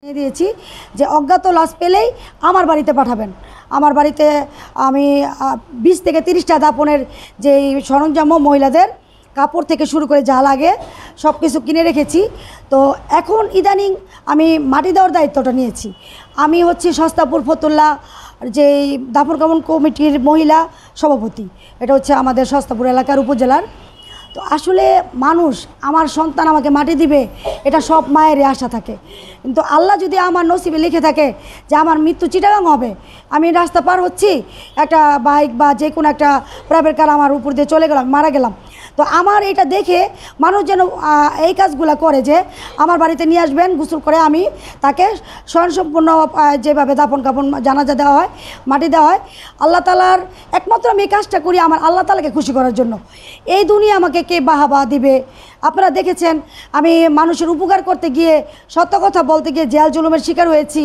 দিয়েছি যে অজ্ঞাত লাশ পেলেই আমার বাড়িতে পাঠাবেন। আমার বাড়িতে আমি 20 থেকে 30টা দাপনের যে সরঞ্জাম মহিলাদের কাপড় থেকে শুরু করে যা লাগে সব কিছু কিনে রেখেছি। তো এখন ইদানিং আমি মাটি দেওয়ার দায়িত্বটা নিয়েছি। আমি হচ্ছে সস্তাপুর ফতুল্লা যে দাফন কাফন কমিটির মহিলা সভাপতি, এটা হচ্ছে আমাদের সস্তাপুর এলাকার উপজেলার। তো আসলে মানুষ আমার সন্তান আমাকে মাটি দিবে, এটা সব মায়েরই আশা থাকে, কিন্তু আল্লাহ যদি আমার নসিবে লিখে থাকে যে আমার মৃত্যু চিটাগাং হবে, আমি রাস্তা পার হচ্ছি, একটা বাইক বা যে কোনো একটা প্রাইভেট কার আমার উপর দিয়ে চলে গেলাম, মারা গেলাম, তো আমার এটা দেখে মানুষ যেন এই কাজগুলো করে যে আমার বাড়িতে নিয়ে আসবেন, গোসল করে আমি তাকে স্বয়ংসম্পূর্ণ যেভাবে দাফন কাফন জানাজা দেওয়া হয়, মাটি দেওয়া হয়। আল্লাহ তালার একমাত্র আমি এই কাজটা করি আমার আল্লাহ তালাকে খুশি করার জন্য। এই দুনিয়া আমাকে কে বাহাবা দিবে? আপনারা দেখেছেন আমি মানুষের উপকার করতে গিয়ে, সত্য কথা বলতে গিয়ে জেল জুলুমের শিকার হয়েছি।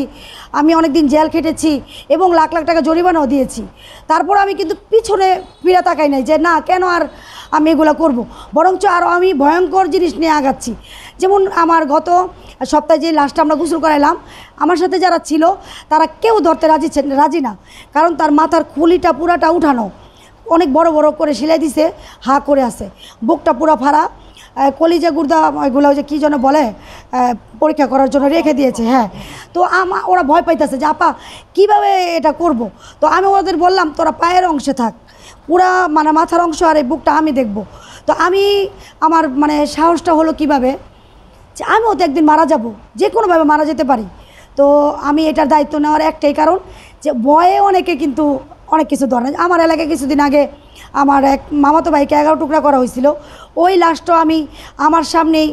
আমি অনেক দিন জেল খেটেছি এবং লাখ লাখ টাকা জরিমানাও দিয়েছি। তারপর আমি কিন্তু পিছনে ফিরে তাকাই নাই যে না, কেন আর আমি এগুলো করব, বরঞ্চ আরও আমি ভয়ঙ্কর জিনিস নিয়ে আগাচ্ছি। যেমন আমার গত সপ্তাহে যে লাশটা আমরা গোসল করাইলাম, আমার সাথে যারা ছিল তারা কেউ ধরতে রাজি না, কারণ তার মাথার খুলিটা পুরাটা উঠানো, অনেক বড় বড় করে সেলাই দিছে, হা করে আছে, বুকটা পুরো ফাড়া, কলিজা গুর্দা এগুলো যে কী যেন বলে পরীক্ষা করার জন্য রেখে দিয়েছে। হ্যাঁ, তো ওরা ভয় পাইতেছে যে আপা কীভাবে এটা করব। তো আমি ওদের বললাম তোরা পায়ের অংশে থাক, পুরা মানে মাথার অংশ আর এই বুকটা আমি দেখব। তো আমি আমার মানে সাহসটা হলো কিভাবে, যে আমিও তো একদিন মারা যাব, যে কোনোভাবে মারা যেতে পারি। তো আমি এটার দায়িত্ব নেওয়ার একটাই কারণ যে ভয়ে অনেকে কিন্তু অনেক কিছু ধরে না। আমার এলাকায় কিছুদিন আগে আমার এক মামাতো ভাইকে 11 টুকরা করা হয়েছিল, ওই লাশটা আমি আমার সামনেই